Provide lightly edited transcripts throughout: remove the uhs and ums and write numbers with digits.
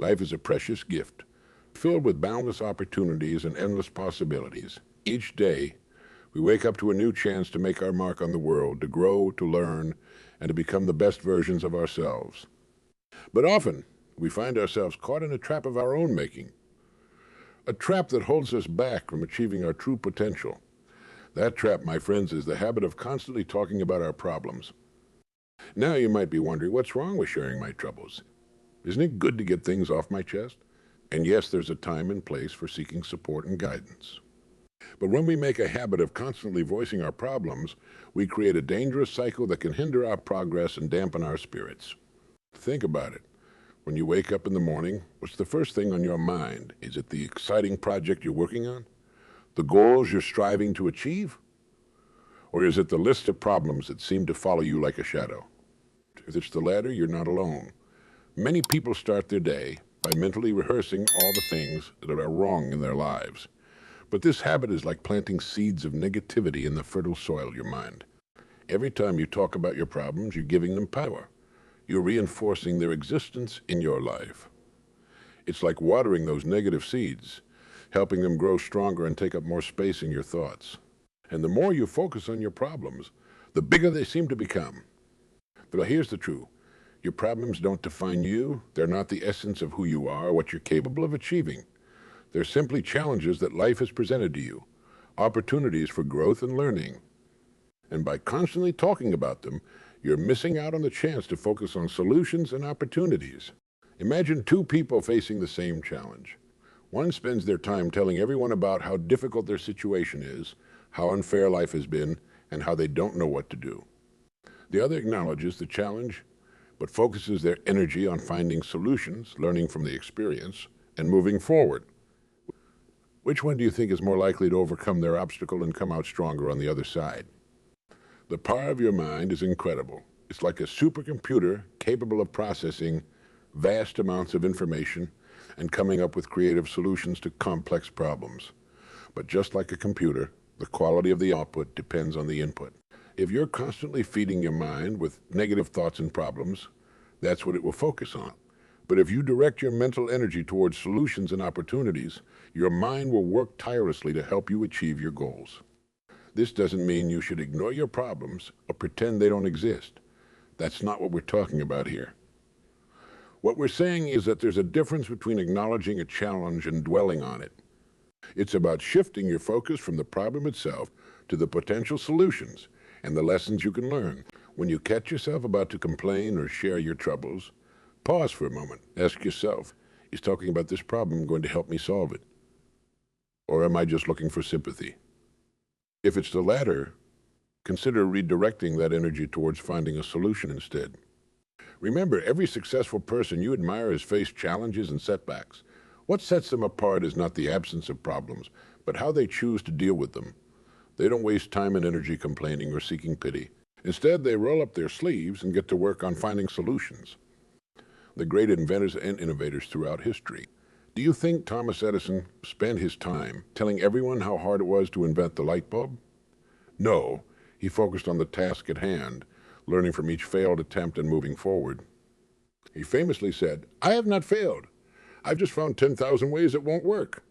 Life is a precious gift, filled with boundless opportunities and endless possibilities. Each day, we wake up to a new chance to make our mark on the world, to grow, to learn, and to become the best versions of ourselves. But often, we find ourselves caught in a trap of our own making, a trap that holds us back from achieving our true potential. That trap, my friends, is the habit of constantly talking about our problems. Now you might be wondering, what's wrong with sharing my troubles? Isn't it good to get things off my chest? And yes, there's a time and place for seeking support and guidance. But when we make a habit of constantly voicing our problems, we create a dangerous cycle that can hinder our progress and dampen our spirits. Think about it. When you wake up in the morning, what's the first thing on your mind? Is it the exciting project you're working on? The goals you're striving to achieve? Or is it the list of problems that seem to follow you like a shadow? If it's the latter, you're not alone. Many people start their day by mentally rehearsing all the things that are wrong in their lives. But this habit is like planting seeds of negativity in the fertile soil of your mind. Every time you talk about your problems, you're giving them power. You're reinforcing their existence in your life. It's like watering those negative seeds, helping them grow stronger and take up more space in your thoughts. And the more you focus on your problems, the bigger they seem to become. But here's the truth. Your problems don't define you. They're not the essence of who you are or what you're capable of achieving. They're simply challenges that life has presented to you, opportunities for growth and learning. And by constantly talking about them, you're missing out on the chance to focus on solutions and opportunities. Imagine two people facing the same challenge. One spends their time telling everyone about how difficult their situation is, how unfair life has been, and how they don't know what to do. The other acknowledges the challenge, but focuses their energy on finding solutions, learning from the experience, and moving forward. Which one do you think is more likely to overcome their obstacle and come out stronger on the other side? The power of your mind is incredible. It's like a supercomputer capable of processing vast amounts of information and coming up with creative solutions to complex problems. But just like a computer, the quality of the output depends on the input. If you're constantly feeding your mind with negative thoughts and problems, that's what it will focus on. But if you direct your mental energy towards solutions and opportunities, your mind will work tirelessly to help you achieve your goals. This doesn't mean you should ignore your problems or pretend they don't exist. That's not what we're talking about here. What we're saying is that there's a difference between acknowledging a challenge and dwelling on it. It's about shifting your focus from the problem itself to the potential solutions and the lessons you can learn. When you catch yourself about to complain or share your troubles, pause for a moment. Ask yourself, is talking about this problem going to help me solve it? Or am I just looking for sympathy? If it's the latter, consider redirecting that energy towards finding a solution instead. Remember, every successful person you admire has faced challenges and setbacks. What sets them apart is not the absence of problems, but how they choose to deal with them. They don't waste time and energy complaining or seeking pity. Instead, they roll up their sleeves and get to work on finding solutions. The great inventors and innovators throughout history. Do you think Thomas Edison spent his time telling everyone how hard it was to invent the light bulb? No, he focused on the task at hand, learning from each failed attempt and moving forward. He famously said, "I have not failed. I've just found 10,000 ways it won't work."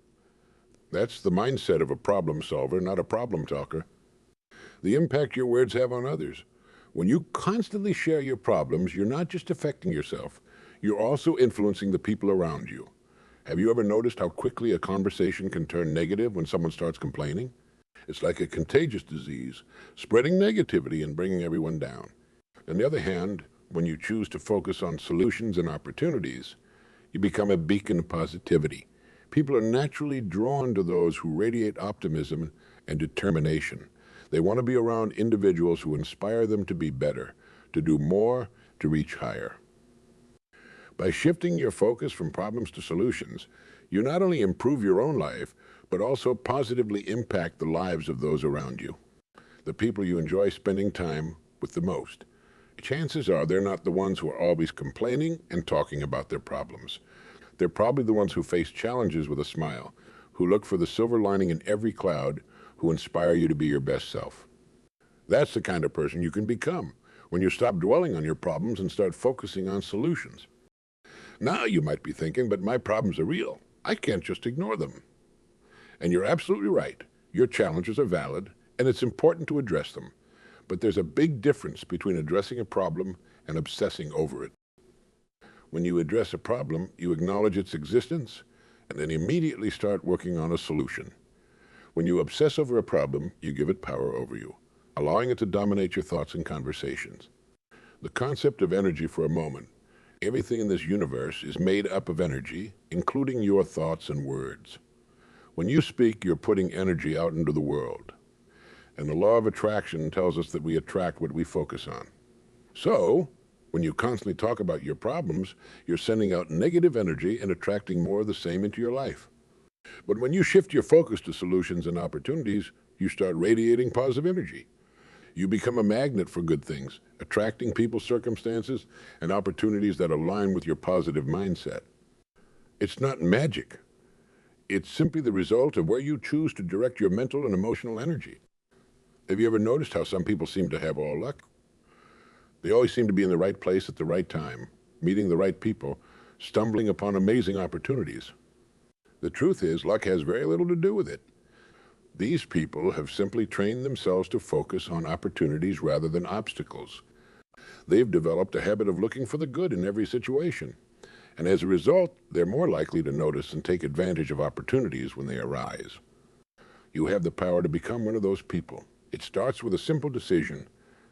That's the mindset of a problem solver, not a problem talker. The impact your words have on others. When you constantly share your problems, you're not just affecting yourself, you're also influencing the people around you. Have you ever noticed how quickly a conversation can turn negative when someone starts complaining? It's like a contagious disease, spreading negativity and bringing everyone down. On the other hand, when you choose to focus on solutions and opportunities, you become a beacon of positivity. People are naturally drawn to those who radiate optimism and determination. They want to be around individuals who inspire them to be better, to do more, to reach higher. By shifting your focus from problems to solutions, you not only improve your own life, but also positively impact the lives of those around you, the people you enjoy spending time with the most. Chances are they're not the ones who are always complaining and talking about their problems. They're probably the ones who face challenges with a smile, who look for the silver lining in every cloud, who inspire you to be your best self. That's the kind of person you can become when you stop dwelling on your problems and start focusing on solutions. Now you might be thinking, but my problems are real. I can't just ignore them. And you're absolutely right. Your challenges are valid, and it's important to address them. But there's a big difference between addressing a problem and obsessing over it. When you address a problem, you acknowledge its existence and then immediately start working on a solution. When you obsess over a problem, you give it power over you, allowing it to dominate your thoughts and conversations. The concept of energy for a moment. Everything in this universe is made up of energy, including your thoughts and words. When you speak, you're putting energy out into the world. And the law of attraction tells us that we attract what we focus on. So, when you constantly talk about your problems, you're sending out negative energy and attracting more of the same into your life. But when you shift your focus to solutions and opportunities, you start radiating positive energy. You become a magnet for good things, attracting people, circumstances, and opportunities that align with your positive mindset. It's not magic. It's simply the result of where you choose to direct your mental and emotional energy. Have you ever noticed how some people seem to have all luck? They always seem to be in the right place at the right time, meeting the right people, stumbling upon amazing opportunities. The truth is, luck has very little to do with it. These people have simply trained themselves to focus on opportunities rather than obstacles. They've developed a habit of looking for the good in every situation. And as a result, they're more likely to notice and take advantage of opportunities when they arise. You have the power to become one of those people. It starts with a simple decision.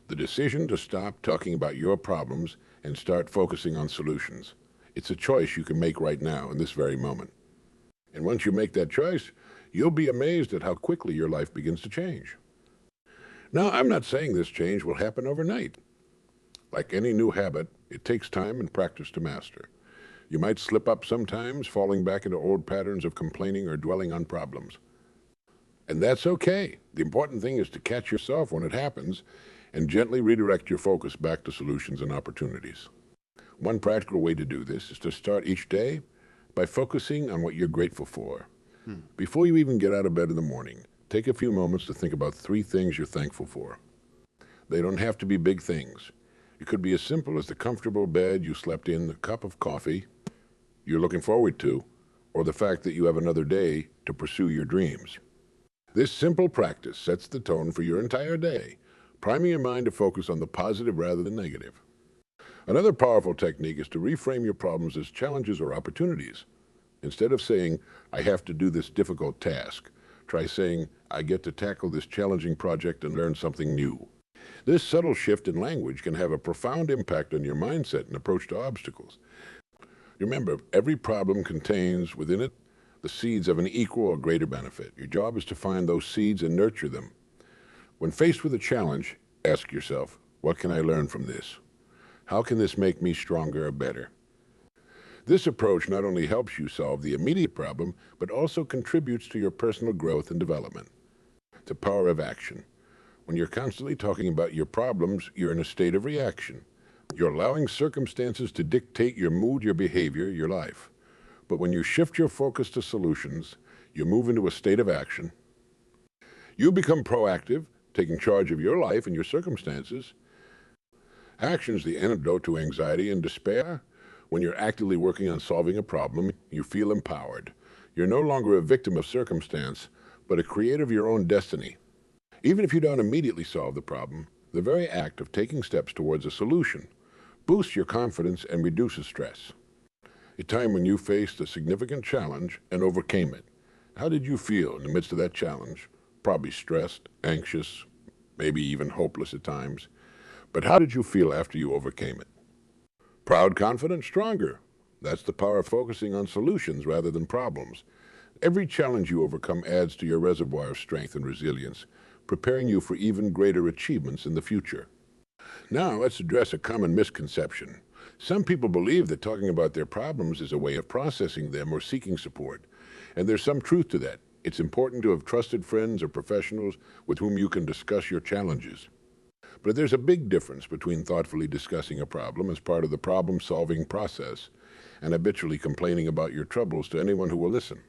The decision to stop talking about your problems and start focusing on solutions. It's a choice you can make right now in this very moment. And once you make that choice, you'll be amazed at how quickly your life begins to change. Now, I'm not saying this change will happen overnight. Like any new habit, it takes time and practice to master. You might slip up sometimes, falling back into old patterns of complaining or dwelling on problems. And that's okay. The important thing is to catch yourself when it happens and gently redirect your focus back to solutions and opportunities. One practical way to do this is to start each day by focusing on what you're grateful for. Before you even get out of bed in the morning, take a few moments to think about 3 things you're thankful for. They don't have to be big things. It could be as simple as the comfortable bed you slept in, the cup of coffee you're looking forward to, or the fact that you have another day to pursue your dreams. This simple practice sets the tone for your entire day, priming your mind to focus on the positive rather than negative. Another powerful technique is to reframe your problems as challenges or opportunities. Instead of saying, I have to do this difficult task, try saying, I get to tackle this challenging project and learn something new. This subtle shift in language can have a profound impact on your mindset and approach to obstacles. Remember, every problem contains within it the seeds of an equal or greater benefit. Your job is to find those seeds and nurture them. When faced with a challenge, ask yourself, what can I learn from this? How can this make me stronger or better? This approach not only helps you solve the immediate problem, but also contributes to your personal growth and development. The power of action. When you're constantly talking about your problems, you're in a state of reaction. You're allowing circumstances to dictate your mood, your behavior, your life. But when you shift your focus to solutions, you move into a state of action. You become proactive, taking charge of your life and your circumstances. Action is the antidote to anxiety and despair. When you're actively working on solving a problem, you feel empowered. You're no longer a victim of circumstance, but a creator of your own destiny. Even if you don't immediately solve the problem, the very act of taking steps towards a solution boosts your confidence and reduces stress. A time when you faced a significant challenge and overcame it. How did you feel in the midst of that challenge? Probably stressed, anxious, maybe even hopeless at times. But how did you feel after you overcame it? Proud, confident, stronger. That's the power of focusing on solutions rather than problems. Every challenge you overcome adds to your reservoir of strength and resilience, preparing you for even greater achievements in the future. Now, let's address a common misconception. Some people believe that talking about their problems is a way of processing them or seeking support. And there's some truth to that. It's important to have trusted friends or professionals with whom you can discuss your challenges. But there's a big difference between thoughtfully discussing a problem as part of the problem-solving process and habitually complaining about your troubles to anyone who will listen.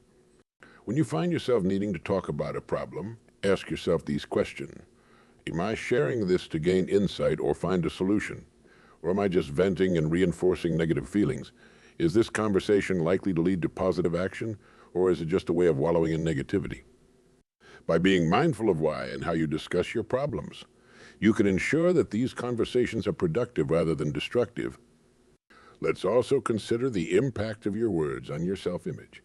When you find yourself needing to talk about a problem, ask yourself these questions. Am I sharing this to gain insight or find a solution? Or am I just venting and reinforcing negative feelings? Is this conversation likely to lead to positive action, or is it just a way of wallowing in negativity? By being mindful of why and how you discuss your problems, you can ensure that these conversations are productive rather than destructive. Let's also consider the impact of your words on your self-image.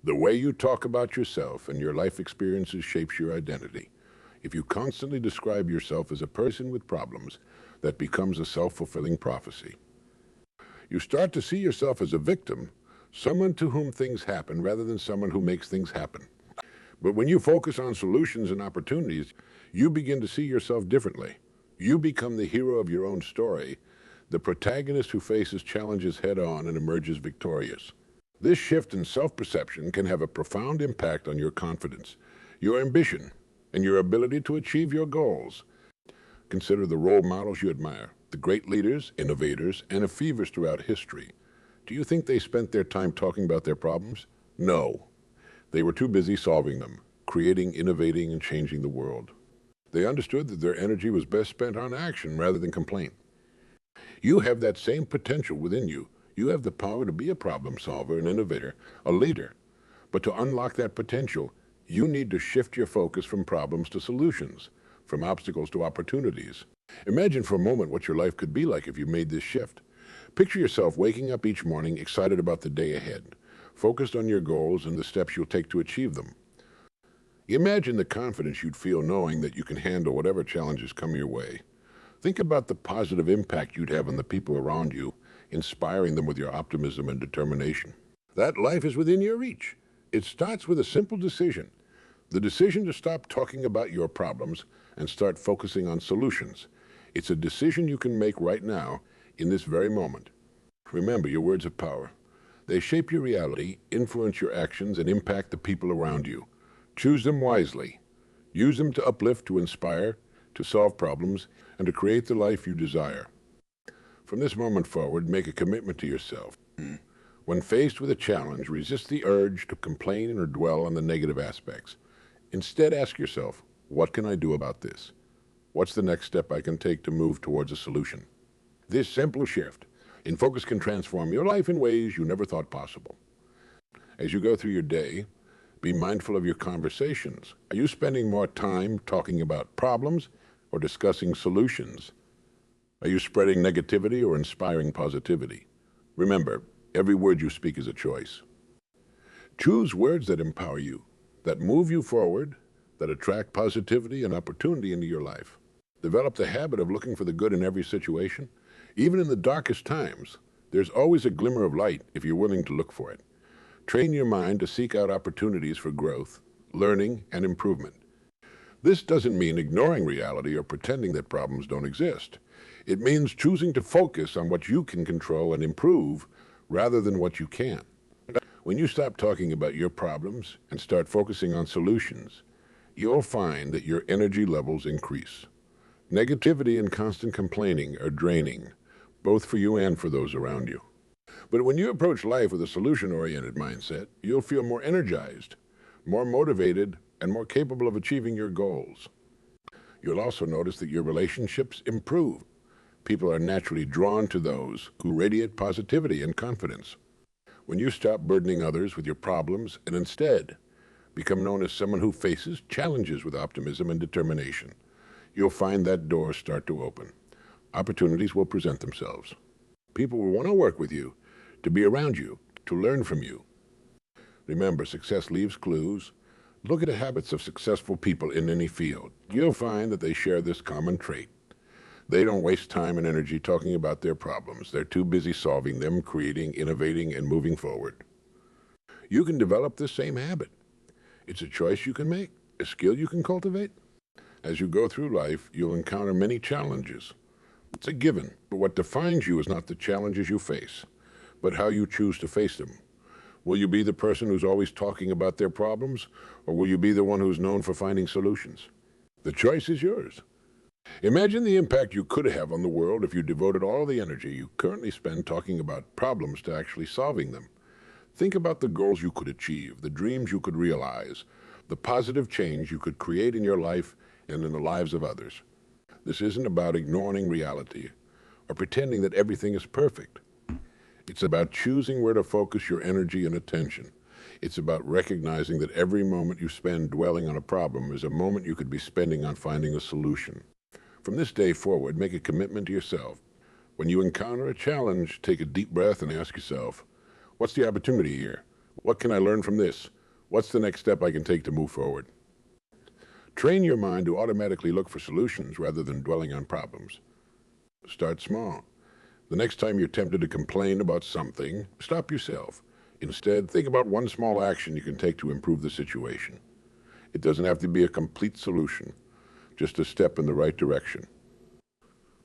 The way you talk about yourself and your life experiences shapes your identity. If you constantly describe yourself as a person with problems, that becomes a self-fulfilling prophecy. You start to see yourself as a victim, someone to whom things happen rather than someone who makes things happen. But when you focus on solutions and opportunities, you begin to see yourself differently. You become the hero of your own story, the protagonist who faces challenges head-on and emerges victorious. This shift in self-perception can have a profound impact on your confidence, your ambition, and your ability to achieve your goals. Consider the role models you admire, the great leaders, innovators, and achievers throughout history. Do you think they spent their time talking about their problems? No. They were too busy solving them, creating, innovating, and changing the world. They understood that their energy was best spent on action rather than complaint. You have that same potential within you. You have the power to be a problem solver, an innovator, a leader. But to unlock that potential, you need to shift your focus from problems to solutions, from obstacles to opportunities. Imagine for a moment what your life could be like if you made this shift. Picture yourself waking up each morning excited about the day ahead, focused on your goals and the steps you'll take to achieve them. Imagine the confidence you'd feel knowing that you can handle whatever challenges come your way. Think about the positive impact you'd have on the people around you, inspiring them with your optimism and determination. That life is within your reach. It starts with a simple decision. The decision to stop talking about your problems and start focusing on solutions. It's a decision you can make right now, in this very moment. Remember, your words have power. They shape your reality, influence your actions, and impact the people around you. Choose them wisely. Use them to uplift, to inspire, to solve problems, and to create the life you desire. From this moment forward, make a commitment to yourself. When faced with a challenge, resist the urge to complain or dwell on the negative aspects. Instead, ask yourself, what can I do about this? What's the next step I can take to move towards a solution? This simple shift in focus can transform your life in ways you never thought possible. As you go through your day, be mindful of your conversations. Are you spending more time talking about problems or discussing solutions? Are you spreading negativity or inspiring positivity? Remember, every word you speak is a choice. Choose words that empower you, that move you forward, that attract positivity and opportunity into your life. Develop the habit of looking for the good in every situation. Even in the darkest times, there's always a glimmer of light if you're willing to look for it. Train your mind to seek out opportunities for growth, learning, and improvement. This doesn't mean ignoring reality or pretending that problems don't exist. It means choosing to focus on what you can control and improve rather than what you can't. When you stop talking about your problems and start focusing on solutions, you'll find that your energy levels increase. Negativity and constant complaining are draining, both for you and for those around you. But when you approach life with a solution-oriented mindset, you'll feel more energized, more motivated, and more capable of achieving your goals. You'll also notice that your relationships improve. People are naturally drawn to those who radiate positivity and confidence. When you stop burdening others with your problems and instead become known as someone who faces challenges with optimism and determination, you'll find that doors start to open. Opportunities will present themselves. People will want to work with you, to be around you, to learn from you. Remember, success leaves clues. Look at the habits of successful people in any field. You'll find that they share this common trait. They don't waste time and energy talking about their problems. They're too busy solving them, creating, innovating, and moving forward. You can develop this same habit. It's a choice you can make, a skill you can cultivate. As you go through life, you'll encounter many challenges. It's a given, but what defines you is not the challenges you face, but how you choose to face them. Will you be the person who's always talking about their problems, or will you be the one who's known for finding solutions? The choice is yours. Imagine the impact you could have on the world if you devoted all the energy you currently spend talking about problems to actually solving them. Think about the goals you could achieve, the dreams you could realize, the positive change you could create in your life and in the lives of others. This isn't about ignoring reality or pretending that everything is perfect. It's about choosing where to focus your energy and attention. It's about recognizing that every moment you spend dwelling on a problem is a moment you could be spending on finding a solution. From this day forward, make a commitment to yourself. When you encounter a challenge, take a deep breath and ask yourself, what's the opportunity here? What can I learn from this? What's the next step I can take to move forward? Train your mind to automatically look for solutions rather than dwelling on problems. Start small. The next time you're tempted to complain about something, stop yourself. Instead, think about one small action you can take to improve the situation. It doesn't have to be a complete solution, just a step in the right direction.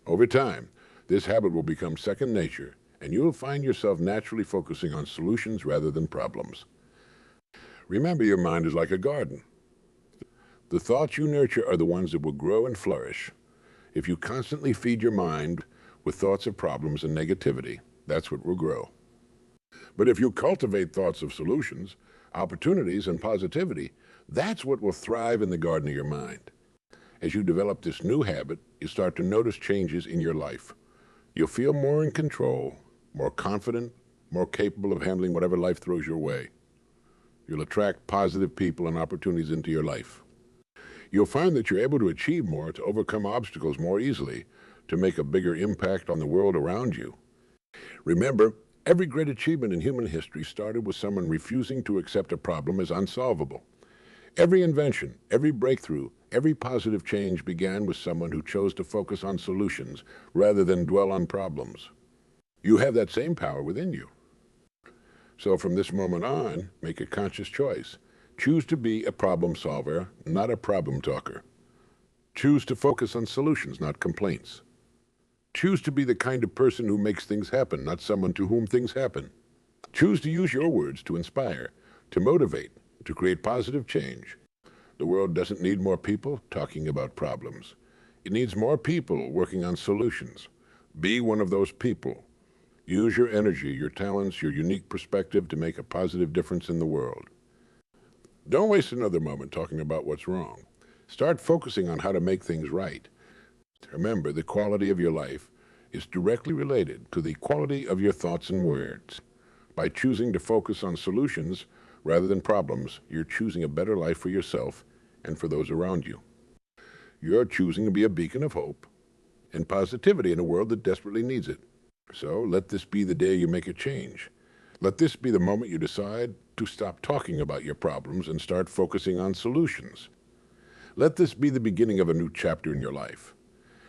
Over time, this habit will become second nature, and you'll find yourself naturally focusing on solutions rather than problems. Remember, your mind is like a garden. The thoughts you nurture are the ones that will grow and flourish. If you constantly feed your mind with thoughts of problems and negativity, that's what will grow. But if you cultivate thoughts of solutions, opportunities, and positivity, that's what will thrive in the garden of your mind. As you develop this new habit, you start to notice changes in your life. You'll feel more in control, more confident, more capable of handling whatever life throws your way. You'll attract positive people and opportunities into your life. You'll find that you're able to achieve more, to overcome obstacles more easily, to make a bigger impact on the world around you. Remember, every great achievement in human history started with someone refusing to accept a problem as unsolvable. Every invention, every breakthrough, every positive change began with someone who chose to focus on solutions rather than dwell on problems. You have that same power within you. So from this moment on, make a conscious choice. Choose to be a problem solver, not a problem talker. Choose to focus on solutions, not complaints. Choose to be the kind of person who makes things happen, not someone to whom things happen. Choose to use your words to inspire, to motivate, to create positive change. The world doesn't need more people talking about problems. It needs more people working on solutions. Be one of those people. Use your energy, your talents, your unique perspective to make a positive difference in the world. Don't waste another moment talking about what's wrong. Start focusing on how to make things right. Remember, the quality of your life is directly related to the quality of your thoughts and words. By choosing to focus on solutions rather than problems, you're choosing a better life for yourself and for those around you. You're choosing to be a beacon of hope and positivity in a world that desperately needs it. So let this be the day you make a change. Let this be the moment you decide to stop talking about your problems and start focusing on solutions. Let this be the beginning of a new chapter in your life.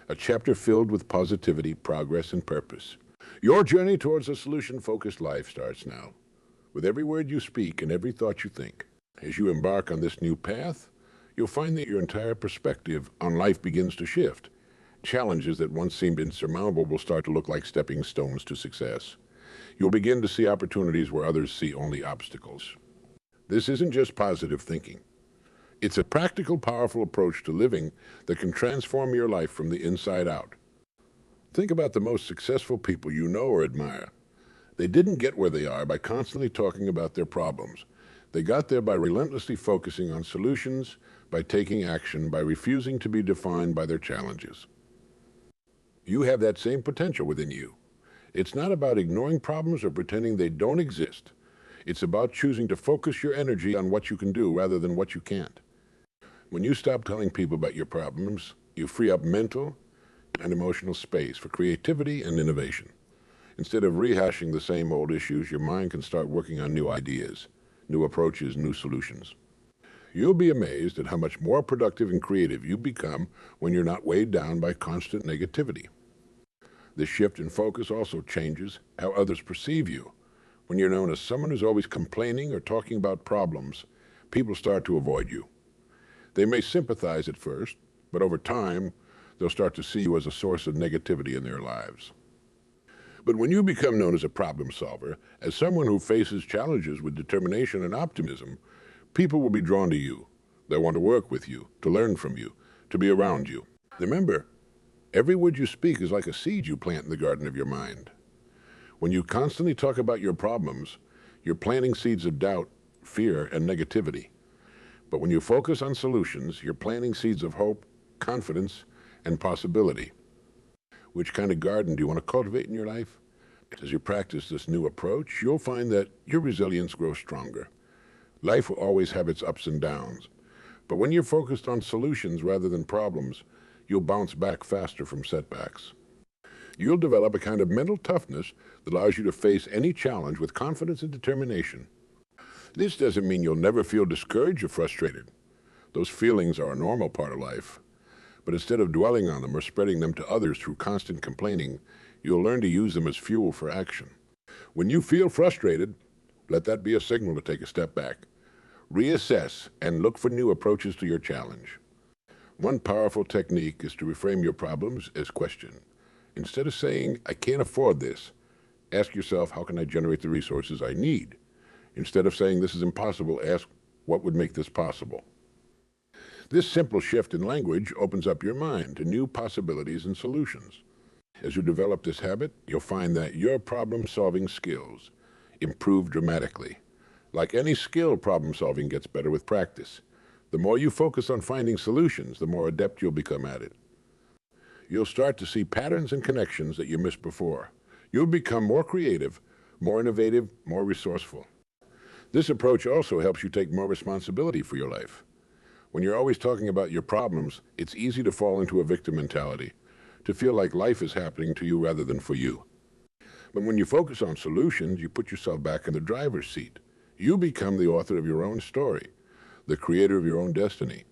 A chapter filled with positivity, progress, and purpose. Your journey towards a solution-focused life starts now, with every word you speak and every thought you think. As you embark on this new path, you'll find that your entire perspective on life begins to shift. Challenges that once seemed insurmountable will start to look like stepping stones to success. You'll begin to see opportunities where others see only obstacles. This isn't just positive thinking. It's a practical, powerful approach to living that can transform your life from the inside out. Think about the most successful people you know or admire. They didn't get where they are by constantly talking about their problems. They got there by relentlessly focusing on solutions, by taking action, by refusing to be defined by their challenges. You have that same potential within you. It's not about ignoring problems or pretending they don't exist. It's about choosing to focus your energy on what you can do rather than what you can't. When you stop telling people about your problems, you free up mental and emotional space for creativity and innovation. Instead of rehashing the same old issues, your mind can start working on new ideas, new approaches, new solutions. You'll be amazed at how much more productive and creative you become when you're not weighed down by constant negativity. This shift in focus also changes how others perceive you. When you're known as someone who's always complaining or talking about problems, people start to avoid you. They may sympathize at first, but over time, they'll start to see you as a source of negativity in their lives. But when you become known as a problem solver, as someone who faces challenges with determination and optimism, people will be drawn to you. They'll want to work with you, to learn from you, to be around you. Remember, every word you speak is like a seed you plant in the garden of your mind. When you constantly talk about your problems, you're planting seeds of doubt, fear, and negativity. But when you focus on solutions, you're planting seeds of hope, confidence, and possibility. Which kind of garden do you want to cultivate in your life? As you practice this new approach, you'll find that your resilience grows stronger. Life will always have its ups and downs, but when you're focused on solutions rather than problems, you'll bounce back faster from setbacks. You'll develop a kind of mental toughness that allows you to face any challenge with confidence and determination. This doesn't mean you'll never feel discouraged or frustrated. Those feelings are a normal part of life. But instead of dwelling on them or spreading them to others through constant complaining, you'll learn to use them as fuel for action. When you feel frustrated, let that be a signal to take a step back. Reassess and look for new approaches to your challenge. One powerful technique is to reframe your problems as question. Instead of saying, "I can't afford this," ask yourself, "How can I generate the resources I need?" Instead of saying, "This is impossible," ask, "What would make this possible?" This simple shift in language opens up your mind to new possibilities and solutions. As you develop this habit, you'll find that your problem-solving skills improve dramatically. Like any skill, problem-solving gets better with practice. The more you focus on finding solutions, the more adept you'll become at it. You'll start to see patterns and connections that you missed before. You'll become more creative, more innovative, more resourceful. This approach also helps you take more responsibility for your life. When you're always talking about your problems, it's easy to fall into a victim mentality, to feel like life is happening to you rather than for you. But when you focus on solutions, you put yourself back in the driver's seat. You become the author of your own story, the creator of your own destiny.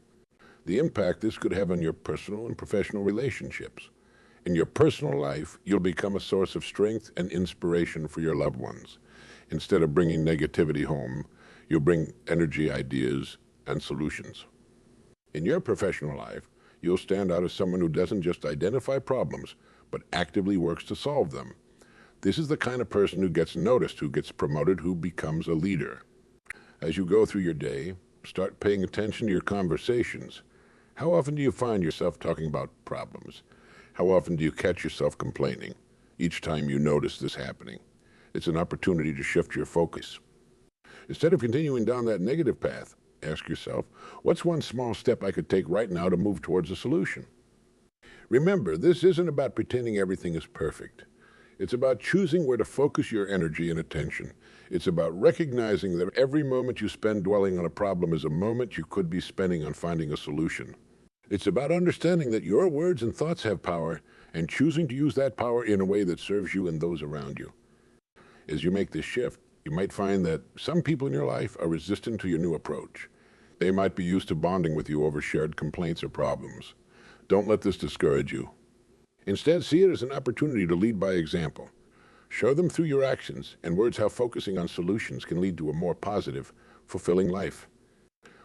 The impact this could have on your personal and professional relationships. In your personal life, you'll become a source of strength and inspiration for your loved ones. Instead of bringing negativity home, you'll bring energy, ideas, and solutions. In your professional life, you'll stand out as someone who doesn't just identify problems, but actively works to solve them. This is the kind of person who gets noticed, who gets promoted, who becomes a leader. As you go through your day, start paying attention to your conversations. How often do you find yourself talking about problems? How often do you catch yourself complaining? Each time you notice this happening, it's an opportunity to shift your focus. Instead of continuing down that negative path, ask yourself, what's one small step I could take right now to move towards a solution? Remember, this isn't about pretending everything is perfect. It's about choosing where to focus your energy and attention. It's about recognizing that every moment you spend dwelling on a problem is a moment you could be spending on finding a solution. It's about understanding that your words and thoughts have power and choosing to use that power in a way that serves you and those around you. As you make this shift, you might find that some people in your life are resistant to your new approach. They might be used to bonding with you over shared complaints or problems. Don't let this discourage you. Instead, see it as an opportunity to lead by example. Show them through your actions and words how focusing on solutions can lead to a more positive, fulfilling life.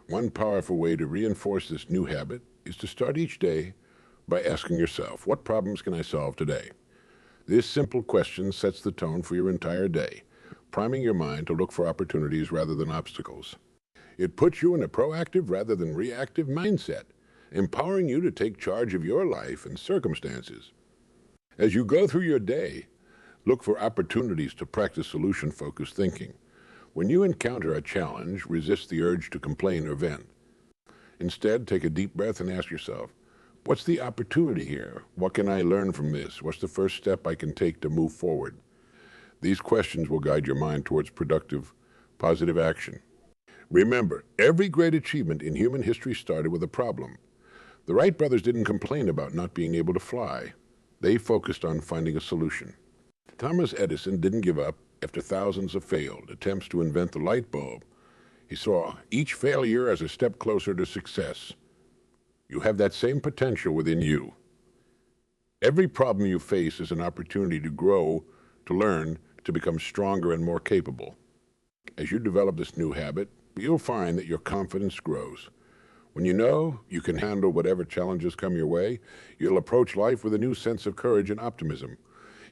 One powerful way to reinforce this new habit is to start each day by asking yourself, what problems can I solve today? This simple question sets the tone for your entire day, priming your mind to look for opportunities rather than obstacles. It puts you in a proactive rather than reactive mindset, empowering you to take charge of your life and circumstances. As you go through your day, look for opportunities to practice solution-focused thinking. When you encounter a challenge, resist the urge to complain or vent. Instead, take a deep breath and ask yourself, what's the opportunity here? What can I learn from this? What's the first step I can take to move forward? These questions will guide your mind towards productive, positive action. Remember, every great achievement in human history started with a problem. The Wright brothers didn't complain about not being able to fly. They focused on finding a solution. Thomas Edison didn't give up after thousands of failed attempts to invent the light bulb. He saw each failure as a step closer to success. You have that same potential within you. Every problem you face is an opportunity to grow, to learn, to become stronger and more capable. As you develop this new habit, you'll find that your confidence grows. When you know you can handle whatever challenges come your way, you'll approach life with a new sense of courage and optimism.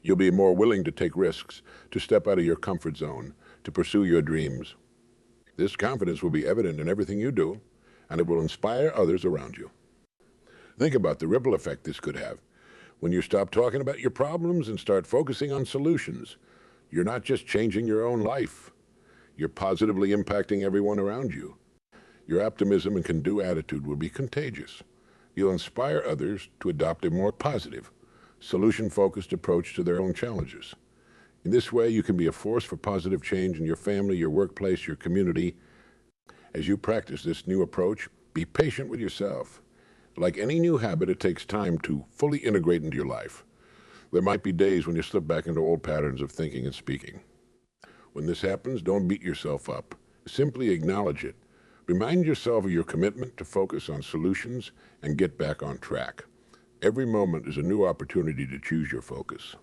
You'll be more willing to take risks, to step out of your comfort zone, to pursue your dreams. This confidence will be evident in everything you do, and it will inspire others around you. Think about the ripple effect this could have. When you stop talking about your problems and start focusing on solutions, you're not just changing your own life. You're positively impacting everyone around you. Your optimism and can-do attitude will be contagious. You'll inspire others to adopt a more positive, solution-focused approach to their own challenges. In this way, you can be a force for positive change in your family, your workplace, your community. As you practice this new approach, be patient with yourself. Like any new habit, it takes time to fully integrate into your life. There might be days when you slip back into old patterns of thinking and speaking. When this happens, don't beat yourself up. Simply acknowledge it. Remind yourself of your commitment to focus on solutions and get back on track. Every moment is a new opportunity to choose your focus.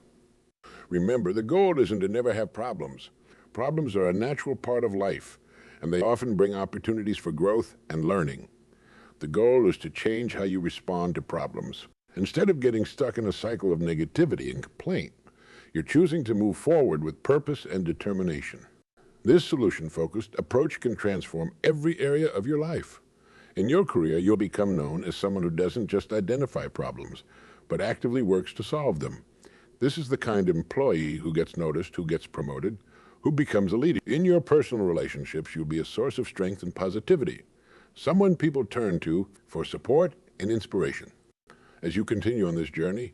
Remember, the goal isn't to never have problems. Problems are a natural part of life, and they often bring opportunities for growth and learning. The goal is to change how you respond to problems. Instead of getting stuck in a cycle of negativity and complaint, you're choosing to move forward with purpose and determination. This solution-focused approach can transform every area of your life. In your career, you'll become known as someone who doesn't just identify problems, but actively works to solve them. This is the kind of employee who gets noticed, who gets promoted, who becomes a leader. In your personal relationships, you'll be a source of strength and positivity, someone people turn to for support and inspiration. As you continue on this journey,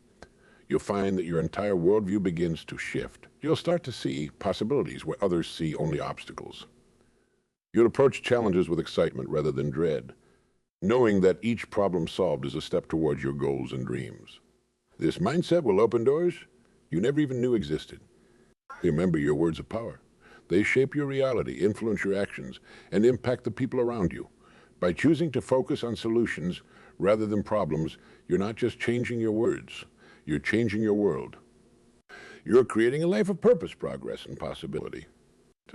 you'll find that your entire worldview begins to shift. You'll start to see possibilities where others see only obstacles. You'll approach challenges with excitement rather than dread, knowing that each problem solved is a step towards your goals and dreams. This mindset will open doors you never even knew existed. Remember, your words of power. They shape your reality, influence your actions, and impact the people around you. By choosing to focus on solutions rather than problems, you're not just changing your words, you're changing your world. You're creating a life of purpose, progress, and possibility.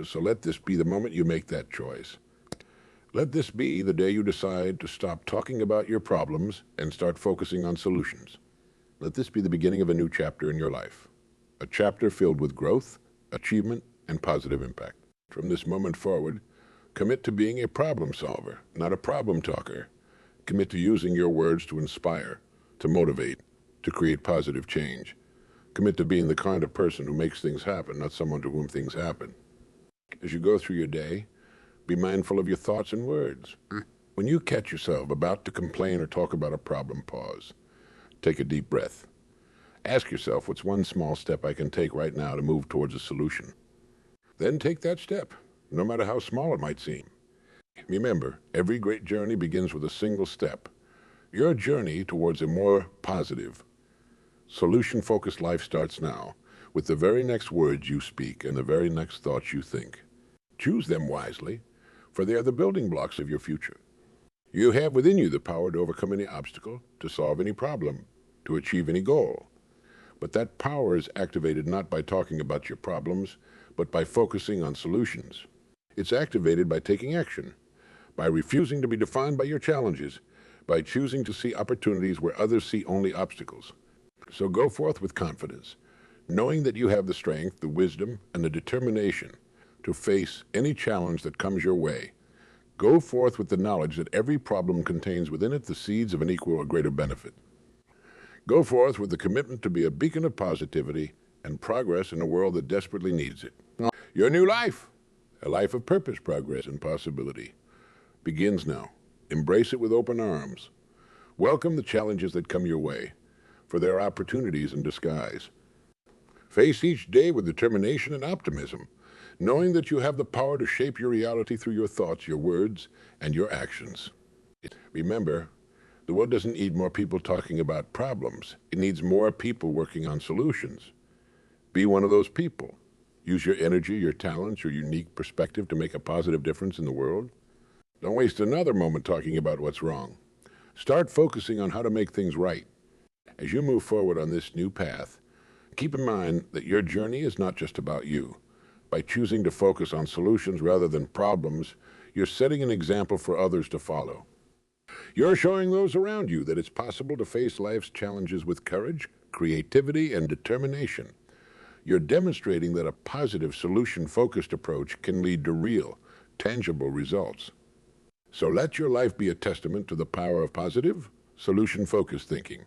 So let this be the moment you make that choice. Let this be the day you decide to stop talking about your problems and start focusing on solutions. Let this be the beginning of a new chapter in your life. A chapter filled with growth, achievement, and positive impact. From this moment forward, commit to being a problem solver, not a problem talker. Commit to using your words to inspire, to motivate, to create positive change. Commit to being the kind of person who makes things happen, not someone to whom things happen. As you go through your day, be mindful of your thoughts and words. When you catch yourself about to complain or talk about a problem, pause. Take a deep breath. Ask yourself, what's one small step I can take right now to move towards a solution? Then take that step, no matter how small it might seem. Remember, every great journey begins with a single step. Your journey towards a more positive, solution-focused life starts now, with the very next words you speak and the very next thoughts you think. Choose them wisely, for they are the building blocks of your future. You have within you the power to overcome any obstacle, to solve any problem, to achieve any goal. But that power is activated not by talking about your problems, but by focusing on solutions. It's activated by taking action, by refusing to be defined by your challenges, by choosing to see opportunities where others see only obstacles. So go forth with confidence, knowing that you have the strength, the wisdom, and the determination to face any challenge that comes your way. Go forth with the knowledge that every problem contains within it the seeds of an equal or greater benefit. Go forth with the commitment to be a beacon of positivity and progress in a world that desperately needs it. Your new life, a life of purpose, progress, and possibility, begins now. Embrace it with open arms. Welcome the challenges that come your way, for they are opportunities in disguise. Face each day with determination and optimism, knowing that you have the power to shape your reality through your thoughts, your words, and your actions. Remember, the world doesn't need more people talking about problems. It needs more people working on solutions. Be one of those people. Use your energy, your talents, your unique perspective to make a positive difference in the world. Don't waste another moment talking about what's wrong. Start focusing on how to make things right. As you move forward on this new path, keep in mind that your journey is not just about you. By choosing to focus on solutions rather than problems, you're setting an example for others to follow. You're showing those around you that it's possible to face life's challenges with courage, creativity, and determination. You're demonstrating that a positive, solution-focused approach can lead to real, tangible results. So let your life be a testament to the power of positive, solution-focused thinking.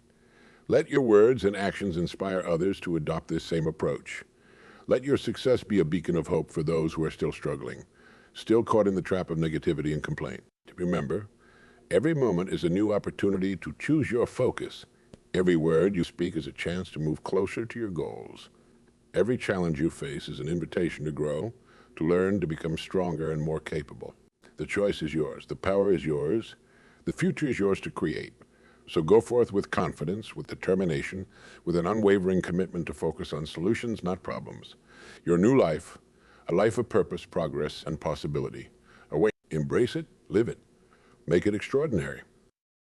Let your words and actions inspire others to adopt this same approach. Let your success be a beacon of hope for those who are still struggling, still caught in the trap of negativity and complaint. Remember, every moment is a new opportunity to choose your focus. Every word you speak is a chance to move closer to your goals. Every challenge you face is an invitation to grow, to learn, to become stronger and more capable. The choice is yours. The power is yours. The future is yours to create. So go forth with confidence, with determination, with an unwavering commitment to focus on solutions, not problems. Your new life, a life of purpose, progress, and possibility. Awake. Embrace it, live it, make it extraordinary.